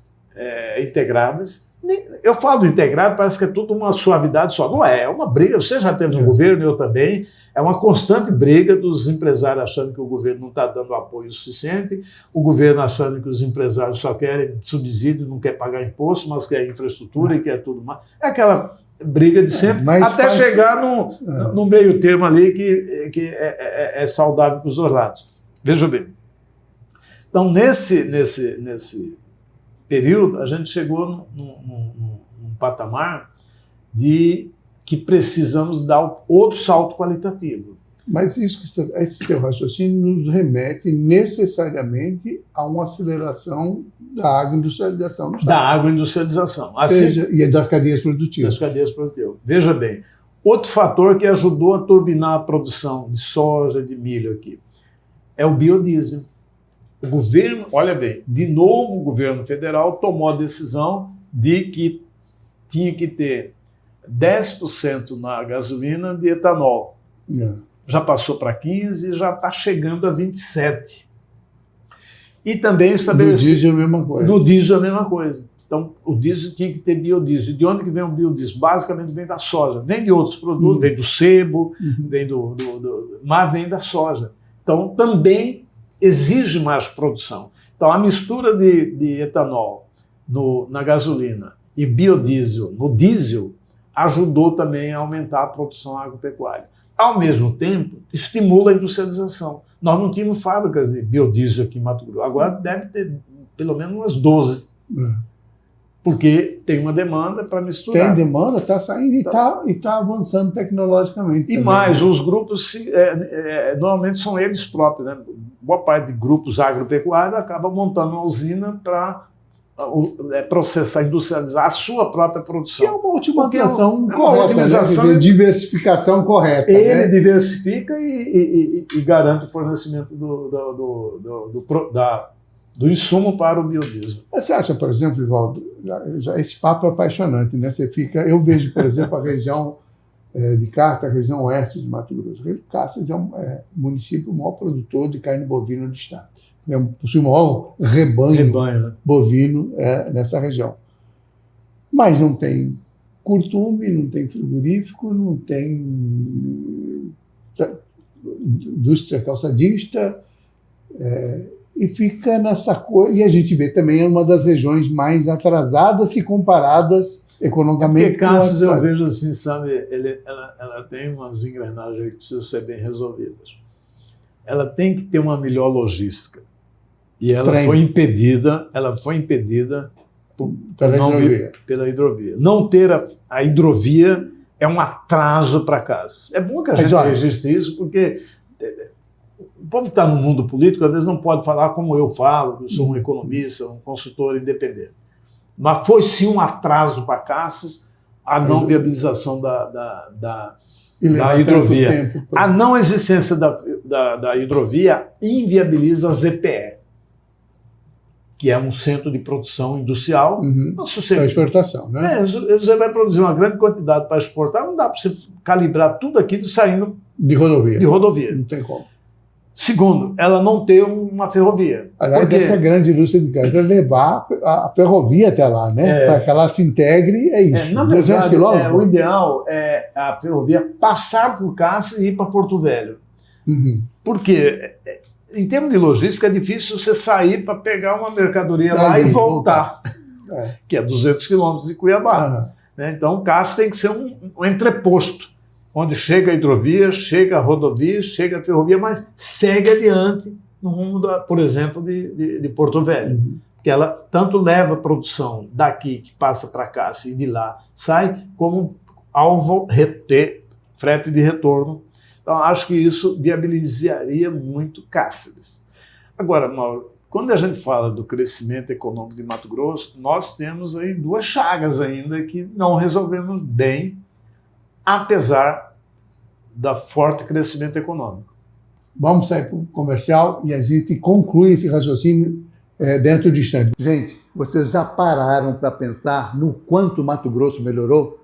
integradas. Eu falo integrado, parece que é tudo uma suavidade só. Não é uma briga. Você já teve no governo, eu também. É uma constante briga dos empresários achando que o governo não está dando apoio suficiente, o governo achando que os empresários só querem subsídio, não quer pagar imposto, mas quer infraestrutura e quer tudo mais. É aquela briga de sempre, até chegar no meio termo ali que é saudável para os dois lados. Veja bem. Então, nesse período, a gente chegou num patamar de que precisamos dar outro salto qualitativo. Mas esse seu raciocínio nos remete necessariamente a uma aceleração da agroindustrialização. Da agroindustrialização. E das cadeias produtivas. Veja bem, outro fator que ajudou a turbinar a produção de soja, de milho aqui, é o biodiesel. O governo, olha bem, de novo o governo federal tomou a decisão de que tinha que ter 10% na gasolina de etanol. Já passou para 15% e já está chegando a 27%. E também estabeleceu... No diesel a mesma coisa. No diesel a mesma coisa. Então, o diesel tinha que ter biodiesel. De onde que vem o biodiesel? Basicamente vem da soja. Vem de outros produtos, vem do sebo, vem mas vem da soja. Então, também exige mais produção. Então, a mistura de etanol na gasolina e biodiesel no diesel ajudou também a aumentar a produção agropecuária. Ao mesmo tempo, estimula a industrialização. Nós não tínhamos fábricas de biodiesel aqui em Mato Grosso. Agora deve ter pelo menos umas 12. Porque tem uma demanda para misturar. Tem demanda, está saindo e tá avançando tecnologicamente. E também. Mais, os grupos normalmente são eles próprios. Né? Boa parte de grupos agropecuários acaba montando uma usina para processar, industrializar a sua própria produção. Que é uma otimização correta, né? Diversificação correta. Ele diversifica e garante o fornecimento do insumo para o biodiesel. Você acha, por exemplo, Vivaldo, esse papo é apaixonante, né? Eu vejo, por exemplo, a região de Cartas, a região oeste de Mato Grosso. Cartas é um município o maior produtor de carne bovina do estado. Possui o maior rebanho bovino nessa região. Mas não tem curtume, não tem frigorífico, não tem indústria calçadista, e fica nessa coisa. E a gente vê também uma das regiões mais atrasadas se comparadas economicamente. Porque Cartas, eu vejo assim, sabe, ela tem umas engrenagens que precisam ser bem resolvidas. Ela tem que ter uma melhor logística. E ela foi impedida pela hidrovia. Não ter a hidrovia é um atraso para Cartas. É bom que a gente registre isso, porque o povo que está no mundo político, às vezes, não pode falar como eu falo, eu sou um economista, um consultor independente. Mas foi sim um atraso para Cartas a não viabilização da hidrovia. A não existência da hidrovia inviabiliza a ZPE, que é um centro de produção industrial. Para exportação, né? Você vai produzir uma grande quantidade para exportar, não dá para você calibrar tudo aquilo saindo de rodovia. Não tem como. Segundo, ela não ter uma ferrovia. Aliás, essa grande indústria de carne, levar a ferrovia até lá, né? Para que ela se integre, é isso. Na verdade, o ideal é a ferrovia passar por Cartas e ir para Porto Velho. Porque, em termos de logística, é difícil você sair para pegar uma mercadoria lá e voltar. Que é 200 quilômetros de Cuiabá. Então, Cartas tem que ser um entreposto, onde chega a hidrovia, chega a rodovia, chega a ferrovia, mas segue adiante no rumo, por exemplo, de Porto Velho. Que ela tanto leva a produção daqui, que passa para cá, e de lá sai, como alvo ter frete de retorno. Então, acho que isso viabilizaria muito Cáceres. Agora, Mauro, quando a gente fala do crescimento econômico de Mato Grosso, nós temos aí duas chagas ainda que não resolvemos bem, apesar do forte crescimento econômico. Vamos sair para o comercial e a gente conclui esse raciocínio dentro do instante. Gente, vocês já pararam para pensar no quanto Mato Grosso melhorou?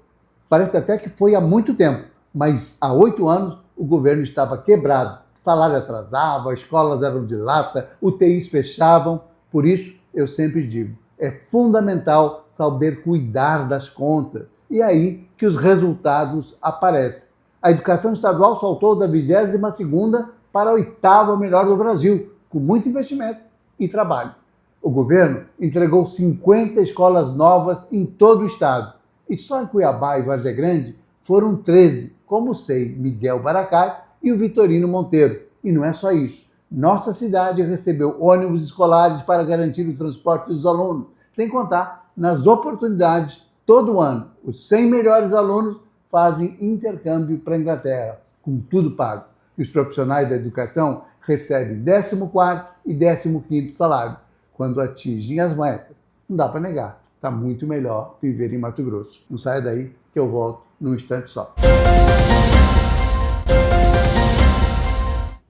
Parece até que foi há muito tempo, mas há 8 anos o governo estava quebrado. Salário atrasava, escolas eram de lata, UTIs fechavam. Por isso, eu sempre digo, é fundamental saber cuidar das contas. E aí que os resultados aparecem. A educação estadual saltou da 22ª para a 8ª melhor do Brasil, com muito investimento e trabalho. O governo entregou 50 escolas novas em todo o estado. E só em Cuiabá e Várzea Grande foram 13, como sei Miguel Baracate e o Vitorino Monteiro. E não é só isso. Nossa cidade recebeu ônibus escolares para garantir o transporte dos alunos, sem contar nas oportunidades todo ano. Os 100 melhores alunos fazem intercâmbio para a Inglaterra, com tudo pago. E os profissionais da educação recebem 14º e 15º salário, quando atingem as metas. Não dá para negar, está muito melhor viver em Mato Grosso. Não saia daí que eu volto num instante só.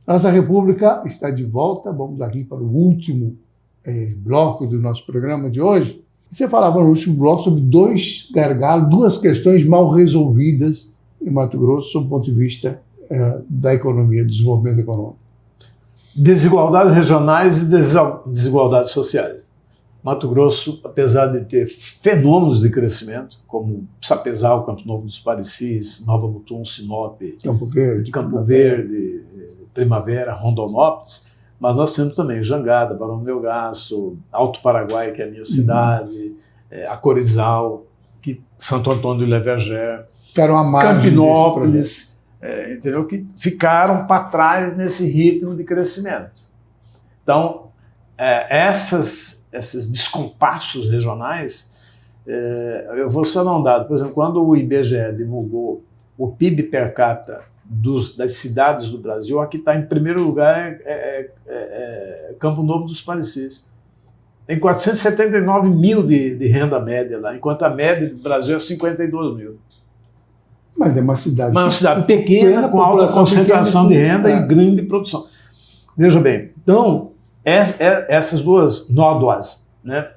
Nossa República está de volta. Vamos aqui para o último bloco do nosso programa de hoje. Você falava no último bloco sobre dois gargalos, duas questões mal resolvidas em Mato Grosso, sob o ponto de vista da economia, do desenvolvimento econômico. Desigualdades regionais e desigualdades sociais. Mato Grosso, apesar de ter fenômenos de crescimento, como Sapezal, Campo Novo dos Parecis, Nova Mutum, Sinop, Campo Verde, Primavera, Rondonópolis, mas nós temos também Jangada, Barão do Melgaço, Alto Paraguai, que é a minha cidade, Acorizal, Santo Antônio do Leverger, Campinópolis, entendeu? Que ficaram para trás nesse ritmo de crescimento. Então, esses descompassos regionais, eu vou só dar um dado. Por exemplo, quando o IBGE divulgou o PIB per capita das cidades do Brasil, aqui está em primeiro lugar Campo Novo dos Parecis. Tem 479 mil de renda média lá, enquanto a média do Brasil é 52 mil. Mas é uma cidade pequena, com alta concentração de renda e grande produção. Veja bem, então, essas duas nódoas, né?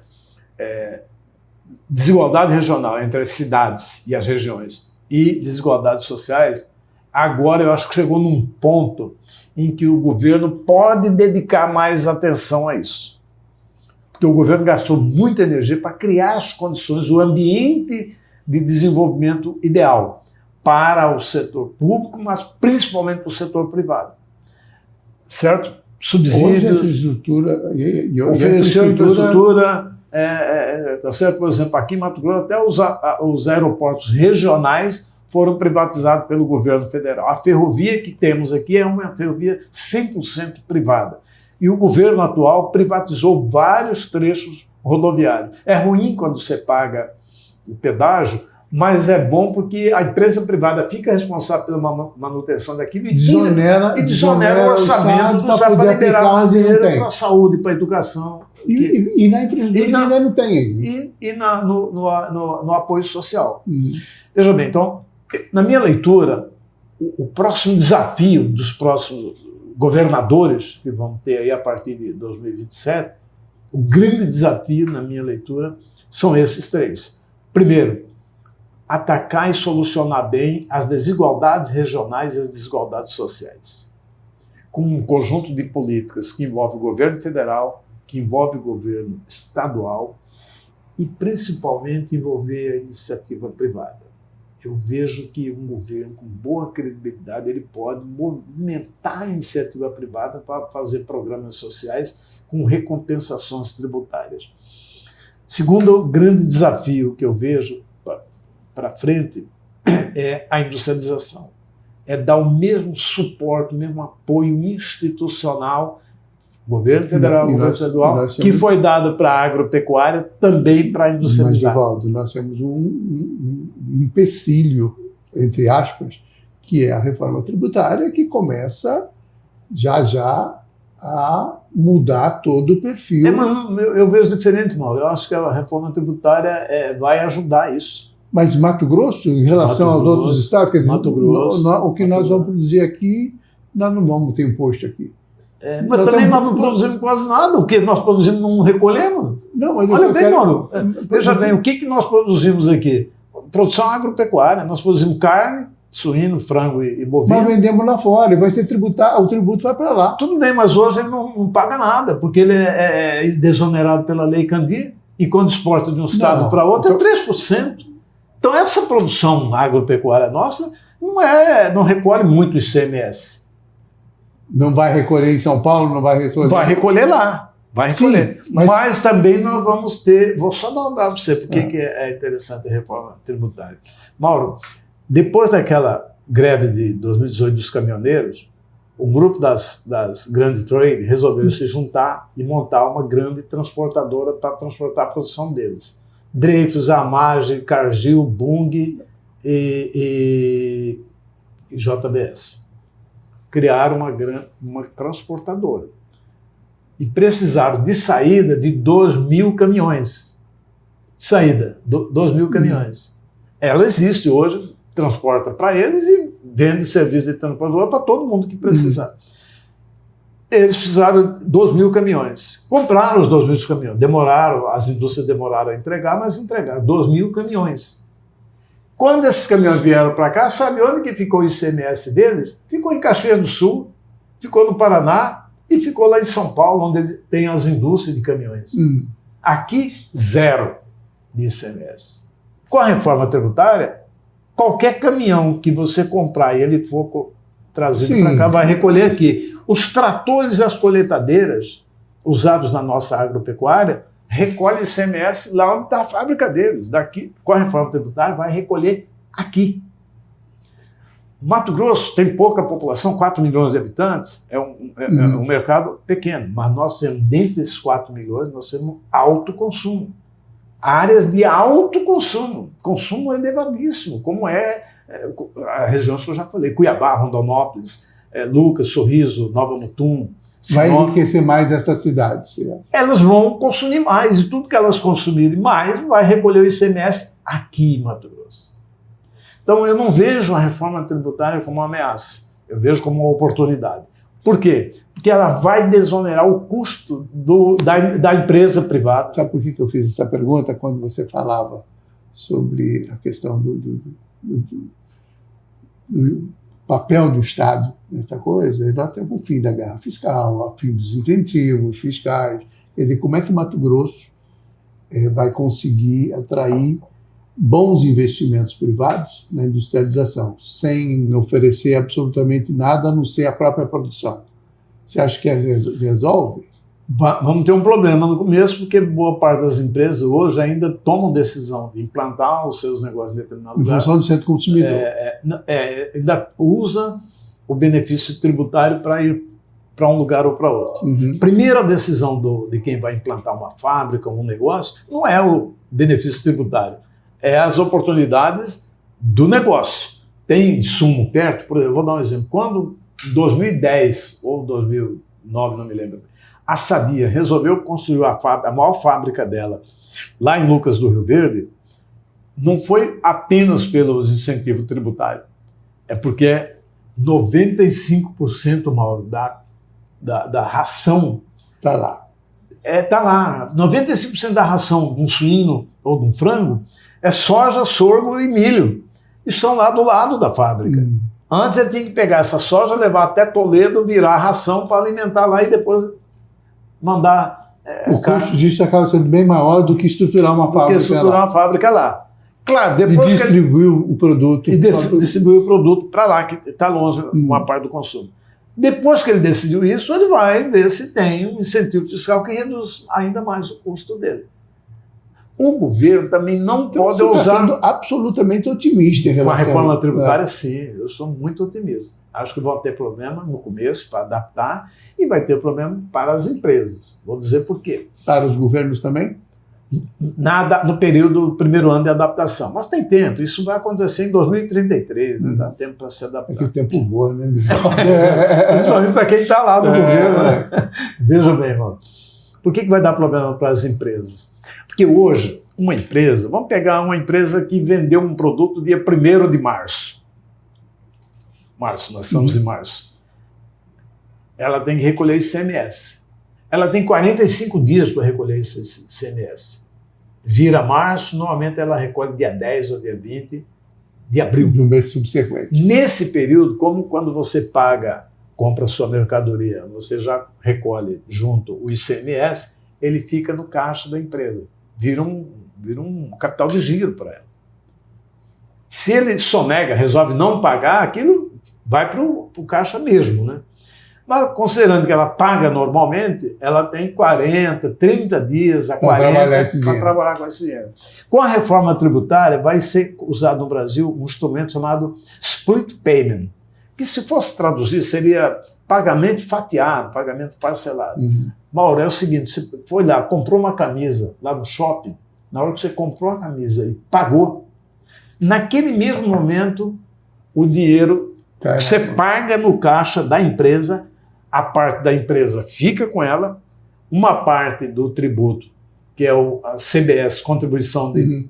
Desigualdade regional entre as cidades e as regiões e desigualdades sociais, agora eu acho que chegou num ponto em que o governo pode dedicar mais atenção a isso. Porque o governo gastou muita energia para criar as condições, o ambiente de desenvolvimento ideal para o setor público, mas principalmente para o setor privado. Certo? Subsídios. Hoje a infraestrutura. Ofereceu infraestrutura. Tá certo? Por exemplo, aqui em Mato Grosso, até os aeroportos regionais foram privatizados pelo governo federal. A ferrovia que temos aqui é uma ferrovia 100% privada. E o governo atual privatizou vários trechos rodoviários. É ruim quando você paga o pedágio, mas é bom porque a empresa privada fica responsável pela manutenção daquilo e desonera o orçamento para liberar mais dinheiro para a saúde, para a educação. E na infraestrutura ainda não tem. E no apoio social. Veja bem, então, na minha leitura, o próximo desafio dos próximos governadores que vão ter aí a partir de 2027, o grande desafio, na minha leitura, são esses três. Primeiro, atacar e solucionar bem as desigualdades regionais e as desigualdades sociais, com um conjunto de políticas que envolve o governo federal, que envolve o governo estadual e, principalmente, envolver a iniciativa privada. Eu vejo que um governo com boa credibilidade ele pode movimentar a iniciativa privada para fazer programas sociais com recompensações tributárias. Segundo grande desafio que eu vejo para frente é a industrialização. É dar o mesmo suporte, o mesmo apoio institucional, governo federal, governo estadual, que foi dado para a agropecuária, também para a industrializar. Mas, Divaldo, nós temos um empecilho, entre aspas, que é a reforma tributária, que começa já a mudar todo o perfil. Mas eu vejo diferente, Mauro. Eu acho que a reforma tributária vai ajudar isso. Mas Mato Grosso, em relação aos outros estados, quer dizer, Mato Grosso, o que nós vamos produzir aqui, nós não vamos ter imposto aqui. Mas também nós não produzimos quase nada. O que nós produzimos não recolhemos. Não, mas olha bem, Mauro. Veja bem, o que nós produzimos aqui? Produção agropecuária. Nós produzimos carne, suíno, frango e bovino. Mas vendemos lá fora, vai ser tributar, o tributo vai para lá. Tudo bem, mas hoje ele não paga nada, porque ele é desonerado pela Lei Candir, e quando exporta de um estado para outro é 3%. Então essa produção agropecuária nossa não recolhe muito ICMS. Não vai recolher em São Paulo, não vai recolher? Vai recolher lá, vai recolher. Sim, mas também nós vamos ter... Vou só dar um dado para você, porque que é interessante a reforma tributária. Mauro, depois daquela greve de 2018 dos caminhoneiros, o grupo das grandes trade resolveu se juntar e montar uma grande transportadora para transportar a produção deles. Dreyfus, Amage, Cargill, Bunge e JBS. Criaram uma transportadora. E precisaram de saída de 2.000 caminhões. De saída, 2.000 caminhões. Ela existe hoje, transporta para eles e vende serviço de transportadora para todo mundo que precisar. Eles precisaram de 2.000 caminhões. Compraram os 2.000 caminhões. As indústrias demoraram a entregar, mas entregaram 2.000 caminhões. Quando esses caminhões vieram para cá, sabe onde que ficou o ICMS deles? Ficou em Caxias do Sul, ficou no Paraná e ficou lá em São Paulo, onde tem as indústrias de caminhões. Aqui, zero de ICMS. Com a reforma tributária, qualquer caminhão que você comprar e ele for trazido para cá vai recolher aqui. Os tratores e as colheitadeiras usados na nossa agropecuária recolhem ICMS lá onde está a fábrica deles. Daqui, com a reforma tributária, vai recolher aqui. Mato Grosso tem pouca população, 4 milhões de habitantes, é um mercado pequeno, mas nós temos, dentro desses 4 milhões, nós temos alto consumo. Áreas de alto consumo, consumo elevadíssimo, como a região que eu já falei, Cuiabá, Rondonópolis, Lucas, Sorriso, Nova Mutum. Vai enriquecer mais essas cidades. Elas vão consumir mais, e tudo que elas consumirem mais vai recolher o ICMS aqui em Mato Grosso. Então eu não vejo a reforma tributária como uma ameaça, eu vejo como uma oportunidade. Por quê? Porque ela vai desonerar o custo da empresa privada. Sabe por que eu fiz essa pergunta? Quando você falava sobre a questão do papel do Estado nessa coisa, nós temos o fim da guerra fiscal, o fim dos incentivos fiscais. Quer dizer, como é que Mato Grosso vai conseguir atrair bons investimentos privados na industrialização, sem oferecer absolutamente nada a não ser a própria produção? Você acha que resolve? Vamos ter um problema no começo, porque boa parte das empresas hoje ainda tomam decisão de implantar os seus negócios em determinado lugar. Em função do centro consumidor. Ainda usa o benefício tributário para ir para um lugar ou para outro. Primeira decisão de quem vai implantar uma fábrica, um negócio, não é o benefício tributário, é as oportunidades do negócio. Tem insumo perto, por exemplo, eu vou dar um exemplo. Quando em 2010 ou 2009, não me lembro, a Sadia resolveu construir a maior fábrica dela lá em Lucas do Rio Verde, não foi apenas pelos incentivos tributários, é porque 95%, Mauro, da ração está lá. Está lá. 95% da ração de um suíno ou de um frango é soja, sorgo e milho. Estão lá do lado da fábrica. Antes ele tinha que pegar essa soja, levar até Toledo, virar a ração para alimentar lá e depois mandar... o custo disso acaba sendo bem maior do que estruturar uma fábrica lá. Do que estruturar uma fábrica lá. Claro, depois e distribuir o produto. E distribuir o produto para lá, que está longe uma parte do consumo. Depois que ele decidiu isso, ele vai ver se tem um incentivo fiscal que reduz ainda mais o custo dele. O governo também não pode você usar... Está sendo absolutamente otimista em relação a reforma tributária, sim. Eu sou muito otimista. Acho que vão ter problema no começo para adaptar e vai ter problema para as empresas. Vou dizer por quê. Para os governos também? Nada no período do primeiro ano de adaptação. Mas tem tempo. Isso vai acontecer em 2033, né? Dá tempo para se adaptar. É que o tempo voa, né? Principalmente para quem está lá no governo. Né? Veja bem, irmão. Por que vai dar problema para as empresas? Porque hoje, uma empresa, vamos pegar uma empresa que vendeu um produto dia 1º de março. Nós estamos em março. Ela tem que recolher ICMS. Ela tem 45 dias para recolher esse ICMS. Vira março, normalmente ela recolhe dia 10 ou dia 20 de abril. No mês subsequente. Nesse período, como quando você compra sua mercadoria, você já recolhe junto o ICMS, ele fica no caixa da empresa. Vira um capital de giro para ela. Se ele sonega, resolve não pagar, aquilo vai para o caixa mesmo, né? Mas considerando que ela paga normalmente, ela tem 40, 30 dias a 40 para trabalhar com esse dinheiro. Com a reforma tributária, vai ser usado no Brasil um instrumento chamado split payment, que se fosse traduzir seria pagamento fatiado, pagamento parcelado. Mauro, é o seguinte, você foi lá, comprou uma camisa lá no shopping, na hora que você comprou a camisa e pagou, naquele mesmo momento, o dinheiro você paga no caixa da empresa, a parte da empresa fica com ela, uma parte do tributo, que é a CBS, Contribuição de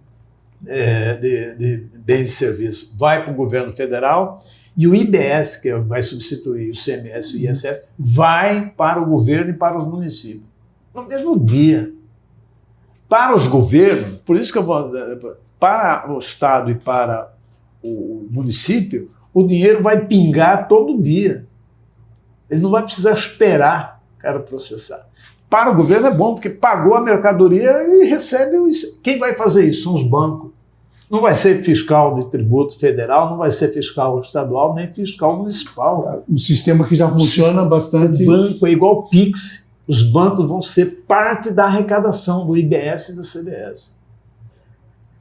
Bens e Serviços, vai para o governo federal, e o IBS, que vai substituir o CMS e o ISS, vai para o governo e para os municípios. No mesmo dia. Para os governos, por isso que para o Estado e para o município, o dinheiro vai pingar todo dia. Ele não vai precisar esperar o cara processar. Para o governo é bom, porque pagou a mercadoria e recebe. Quem vai fazer isso? São os bancos. Não vai ser fiscal de tributo federal, não vai ser fiscal estadual, nem fiscal municipal. Um sistema que já funciona bastante. O banco é igual o Pix. Os bancos vão ser parte da arrecadação do IBS e da CBS.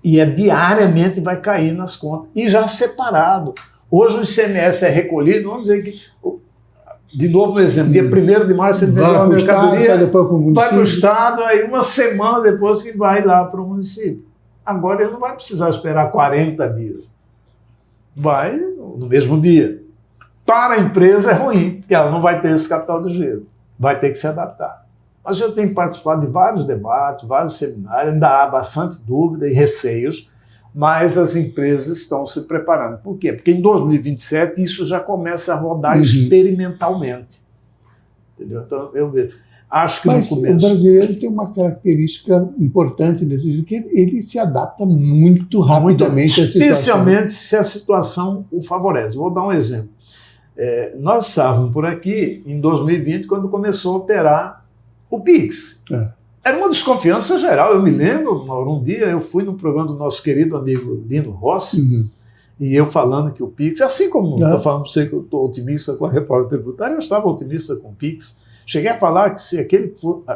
E diariamente vai cair nas contas. E já separado. Hoje o ICMS é recolhido, vamos dizer que, de novo no exemplo, dia 1º de março ele vendeu uma mercadoria, vai para o Estado, aí uma semana depois que vai lá para o município. Agora ele não vai precisar esperar 40 dias. Vai no mesmo dia. Para a empresa é ruim, porque ela não vai ter esse capital de giro. Vai ter que se adaptar. Mas eu tenho participado de vários debates, vários seminários, ainda há bastante dúvida e receios, mas as empresas estão se preparando. Por quê? Porque em 2027 isso já começa a rodar experimentalmente. Entendeu? Então, eu vejo. Acho que mas no começo. O brasileiro tem uma característica importante nesse sentido, que ele se adapta muito rapidamente à situação. Especialmente se a situação o favorece. Vou dar um exemplo. Nós estávamos por aqui em 2020, quando começou a operar o Pix. Era uma desconfiança geral. Eu me lembro, Mauro, um dia eu fui no programa do nosso querido amigo Lino Rossi, e eu falando que o Pix, assim como estou falando para você que eu estou otimista com a reforma tributária, eu estava otimista com o Pix. Cheguei a falar que se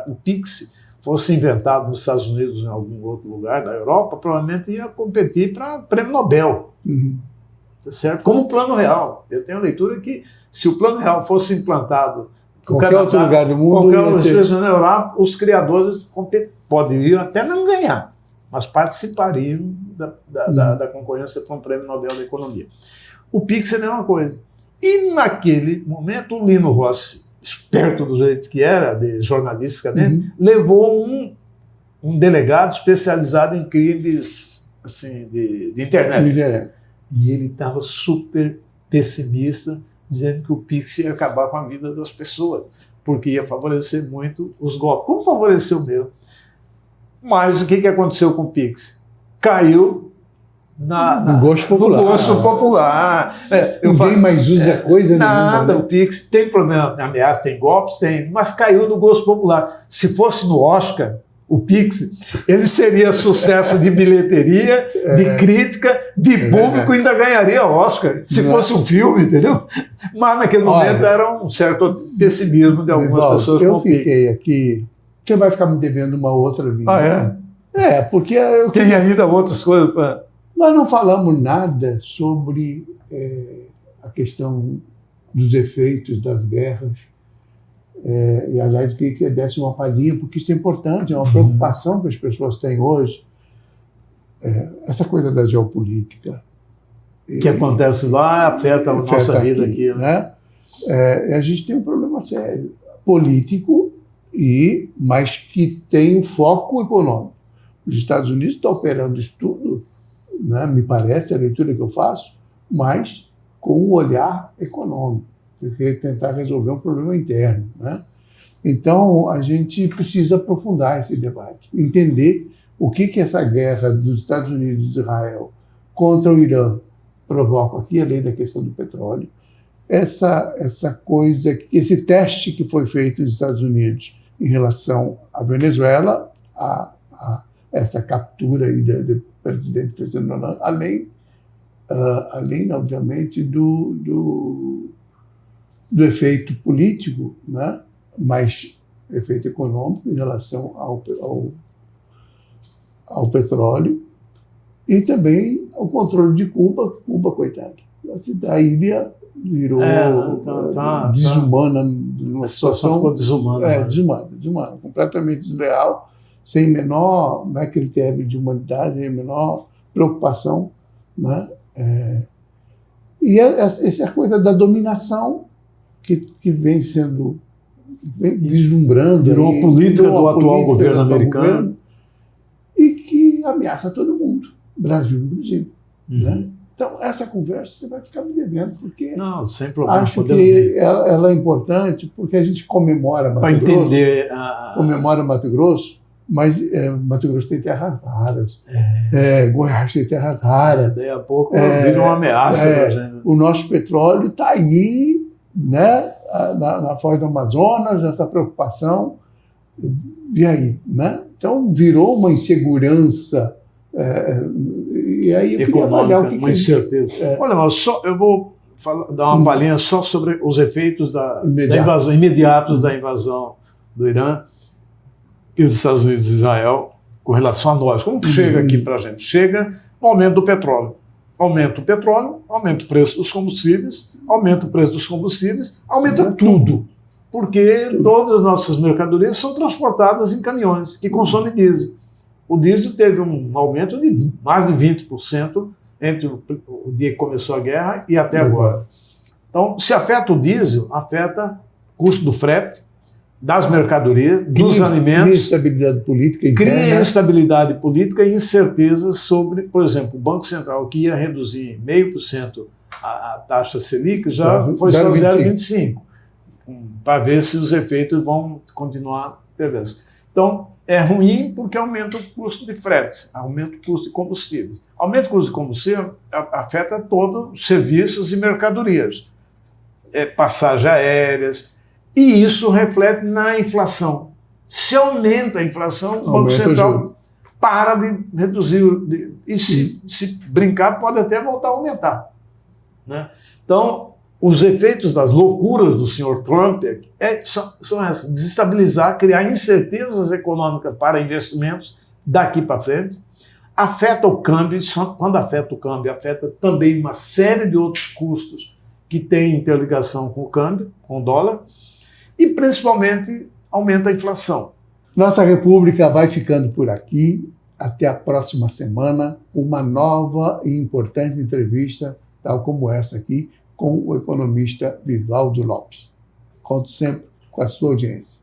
o Pix fosse inventado nos Estados Unidos ou em algum outro lugar da Europa, provavelmente ia competir para prêmio Nobel. Certo? Como o Plano Real. Eu tenho a leitura que se o Plano Real fosse implantado em qualquer outro lugar do mundo, qualquer outra região da Europa, os criadores poderiam até não ganhar, mas participariam da concorrência com o Prêmio Nobel da Economia. O Pix é a mesma coisa. E naquele momento, o Lino Rossi, esperto do jeito que era, jornalisticamente, levou um delegado especializado em crimes assim, de internet. E ele estava super pessimista, dizendo que o Pix ia acabar com a vida das pessoas, porque ia favorecer muito os golpes. Como favoreceu mesmo? Mas o que aconteceu com o Pix? Caiu no gosto popular. Ninguém mais usa coisa nenhuma. Nada, né? O Pix tem problema, ameaça, tem golpes, tem, mas caiu no gosto popular. Se fosse no Oscar, o Pix, ele seria sucesso de bilheteria, de crítica, de público, ainda ganharia Oscar, se fosse um filme, entendeu? Mas naquele momento era um certo pessimismo de algumas pessoas com o Pix. Eu fiquei aqui, você vai ficar me devendo uma outra vida. Porque tem ainda outras coisas para... Nós não falamos nada sobre a questão dos efeitos das guerras. E, aliás, eu queria que você desse uma palhinha, porque isso é importante, é uma preocupação que as pessoas têm hoje. Essa coisa da geopolítica. Que acontece lá, afeta a nossa vida aqui. Né? A gente tem um problema sério, político, mas que tem um foco econômico. Os Estados Unidos estão operando isso tudo, né, me parece, a leitura que eu faço, mas com um olhar econômico, porque tentar resolver um problema interno. Né? Então, a gente precisa aprofundar esse debate, entender o que essa guerra dos Estados Unidos e de Israel contra o Irã provoca aqui, além da questão do petróleo, essa coisa, esse teste que foi feito nos Estados Unidos em relação à Venezuela, a essa captura aí do presidente Fernando Hollande, além, obviamente, do efeito político, né? Mas efeito econômico em relação ao petróleo e também ao controle de Cuba. Cuba, coitada, a ilha virou desumana, uma situação ficou desumana, desumana, completamente desleal, sem menor critério de humanidade, sem menor preocupação, né? E essa coisa da dominação que vem sendo vislumbrando, virou a política do atual governo americano e que ameaça todo mundo, Brasil inclusive. Né? Então, essa conversa você vai ficar me devendo, porque não, sem problema, acho que ela é importante, porque a gente comemora Mato Grosso, entender comemora Mato Grosso, mas Mato Grosso tem terras raras, Goiás tem terras raras. Daí a pouco vira uma ameaça pra gente. O nosso petróleo está aí, né, na foz do Amazonas, essa preocupação. E aí, né? Então virou uma insegurança. E aí eu econômica, uma incerteza. Olha, mas eu vou dar uma palhinha só sobre os efeitos da invasão, imediatos da invasão do Irã e dos Estados Unidos e Israel com relação a nós. Como que chega aqui para a gente? Chega o aumento do petróleo. Aumenta o petróleo, aumenta o preço dos combustíveis, aumenta o preço dos combustíveis, aumenta tudo. Porque todas as nossas mercadorias são transportadas em caminhões que consomem diesel. O diesel teve um aumento de mais de 20% entre o dia que começou a guerra e até agora. Então, se afeta o diesel, afeta o custo do frete, das mercadorias, dos alimentos. Cria instabilidade política interna. Cria instabilidade política e incertezas sobre, por exemplo, o Banco Central, que ia reduzir 0,5% a taxa Selic, já foi só 0,25%, para ver se os efeitos vão continuar perversos. Então, é ruim porque aumenta o custo de fretes, aumenta o custo de combustíveis. Aumenta o custo de combustível afeta todos os serviços e mercadorias, passagens aéreas, e isso reflete na inflação. Se aumenta a inflação, o Banco Central para de reduzir, e se brincar, pode até voltar a aumentar. Né? Então, os efeitos das loucuras do senhor Trump são essas: desestabilizar, criar incertezas econômicas para investimentos daqui para frente, afeta o câmbio. Quando afeta o câmbio, afeta também uma série de outros custos que têm interligação com o câmbio, com o dólar, e principalmente aumenta a inflação. Nossa República vai ficando por aqui. Até a próxima semana, com uma nova e importante entrevista, tal como essa aqui, com o economista Vivaldo Lopes. Conto sempre com a sua audiência.